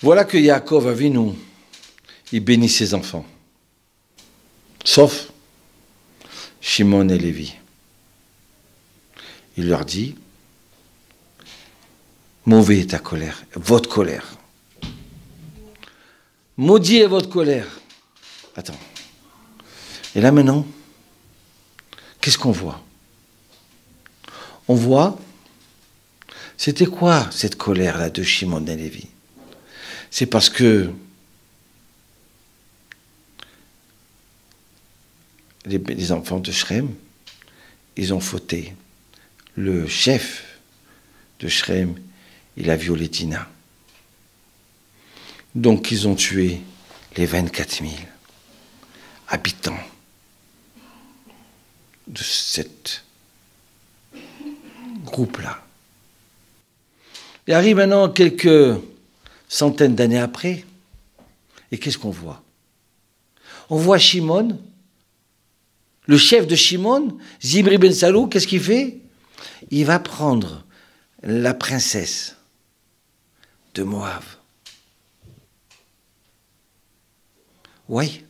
Voilà que Yaakov Avinu, il bénit ses enfants, sauf Shimon et Lévi. Il leur dit, mauvais est ta colère, votre colère. Maudit est votre colère. Attends. Et là maintenant, qu'est-ce qu'on voit? On voit, c'était quoi cette colère-là de Shimon et Lévi? C'est parce que les enfants de Shrem, ils ont fauté. Le chef de Shrem, il a violé Dina. Donc ils ont tué les 24 000 habitants de ce groupe-là. Il arrive maintenant quelques centaines d'années après, et qu'est-ce qu'on voit? On voit Shimon, le chef de Shimon, Zimri ben Salou, qu'est-ce qu'il fait? Il va prendre la princesse de Moab. Oui.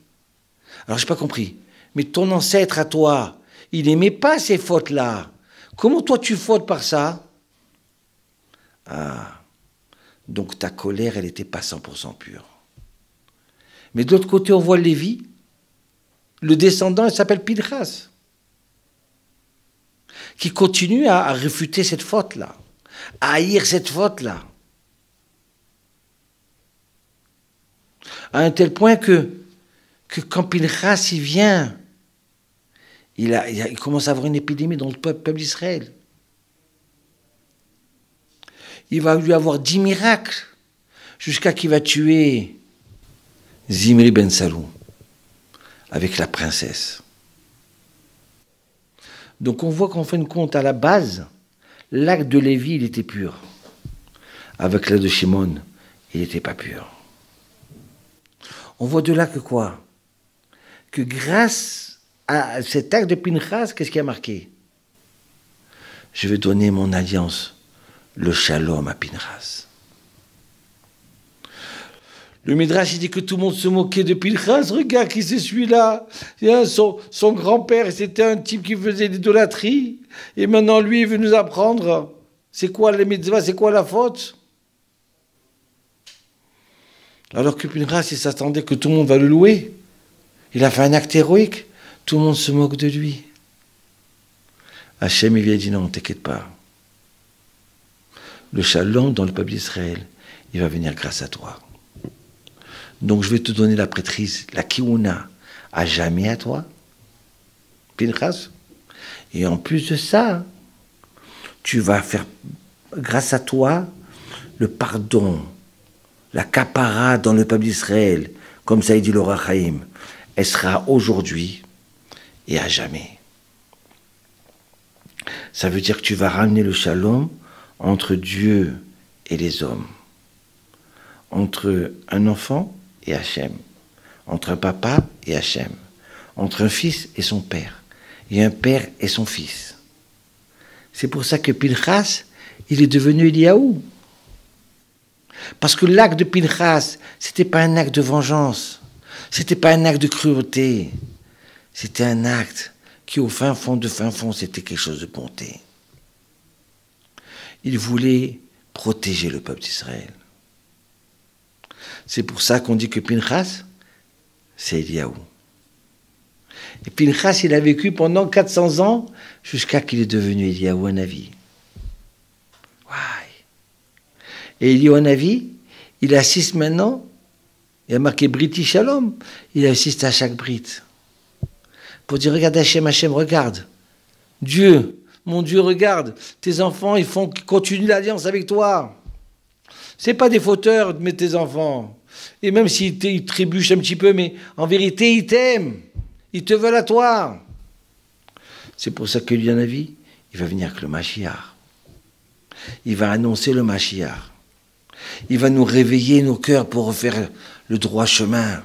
Alors, je n'ai pas compris. Mais ton ancêtre à toi, il n'aimait pas ces fautes-là. Comment toi tu fautes par ça? Ah. Donc ta colère, elle n'était pas 100% pure. Mais de l'autre côté, on voit Lévi. Le descendant, il s'appelle Pinchas, qui continue à réfuter cette faute-là, à haïr cette faute-là. À un tel point que quand Pinchas il vient, il commence à avoir une épidémie dans le peuple d'Israël. Il va lui avoir 10 miracles, jusqu'à qu'il va tuer Zimri ben Salou, avec la princesse. Donc on voit qu'en fin de compte, à la base, l'acte de Lévi, il était pur. Avec l'acte de Shimon, il n'était pas pur. On voit de là que quoi? Que grâce à cet acte de Pinchas, qu'est-ce qui a marqué? Je vais donner mon alliance, le shalom à Pinchas. Le Midrash, il dit que tout le monde se moquait de Pinchas. Regarde qui c'est celui-là. Son grand-père, c'était un type qui faisait l'idolâtrie. Et maintenant, lui, il veut nous apprendre. C'est quoi les mitzvahs? C'est quoi la faute? Alors que Pinchas, il s'attendait que tout le monde va le louer. Il a fait un acte héroïque. Tout le monde se moque de lui. Hachem, il lui a dit non, t'inquiète pas. Le shalom dans le peuple d'Israël, il va venir grâce à toi. Donc je vais te donner la prêtrise, la kiuna, à jamais à toi, Pinchas. Et en plus de ça, tu vas faire, grâce à toi, le pardon, la kapara dans le peuple d'Israël, comme ça il dit le Rachaim, elle sera aujourd'hui et à jamais. Ça veut dire que tu vas ramener le shalom entre Dieu et les hommes, entre un enfant et Hachem, entre un papa et Hachem, entre un fils et son père, et un père et son fils. C'est pour ça que Pinchas, il est devenu Eliaou. Parce que l'acte de Pinchas, c'était pas un acte de vengeance, c'était pas un acte de cruauté, c'était un acte qui, au fin fond, c'était quelque chose de bonté. Il voulait protéger le peuple d'Israël. C'est pour ça qu'on dit que Pinchas, c'est Eliaou. Et Pinchas, il a vécu pendant 400 ans jusqu'à qu'il est devenu Eliaou Hanavi. Ouais. Et Eliaou Hanavi, il assiste maintenant, il a marqué Briti Shalom, il assiste à chaque Brit. Pour dire, regarde Hachem, Hachem, regarde. Dieu, mon Dieu, regarde. Tes enfants, ils continuent l'alliance avec toi. C'est pas des fauteurs, mais tes enfants. Et même s'ils trébuchent un petit peu, mais en vérité, ils t'aiment. Ils te veulent à toi. C'est pour ça que Eliaou Hanavi, il va venir avec le Mashiach. Il va annoncer le Mashiach. Il va nous réveiller nos cœurs pour refaire le droit chemin.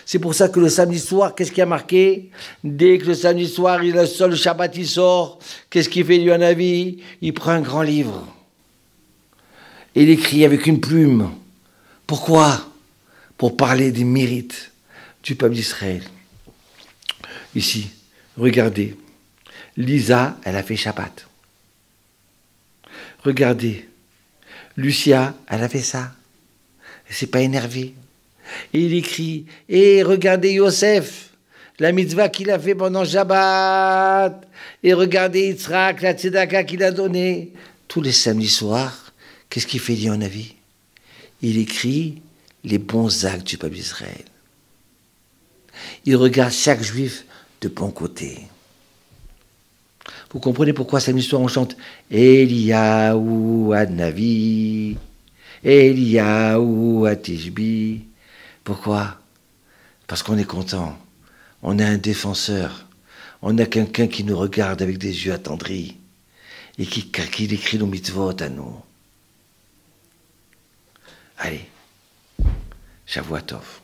C'est pour ça que le samedi soir, qu'est-ce qui a marqué? Dès que le samedi soir, le seul Shabbat, il sort, qu'est-ce qu'il fait lui en avis? Il prend un grand livre. Et il écrit avec une plume. Pourquoi? Pour parler des mérites du peuple d'Israël. Ici, regardez. Lisa, elle a fait Shabbat. Regardez. Lucia, elle a fait ça. Elle s'est pas énervée. Et il écrit, et regardez Yosef, la mitzvah qu'il a fait pendant Shabbat. Et regardez Yitzhak, la tzedaka qu'il a donnée. Tous les samedis soirs, qu'est-ce qu'il fait lui en avis? Il écrit les bons actes du peuple d'Israël. Il regarde chaque juif de bon côté. Vous comprenez pourquoi samedi soir on chante Eliyahu Ad-Navi, Eliyahu Ad-Tishbi. Pourquoi? Parce qu'on est content. On a un défenseur. On a quelqu'un qui nous regarde avec des yeux attendris et qui écrit nos mitzvot à nous. Allez, Shavua Tov.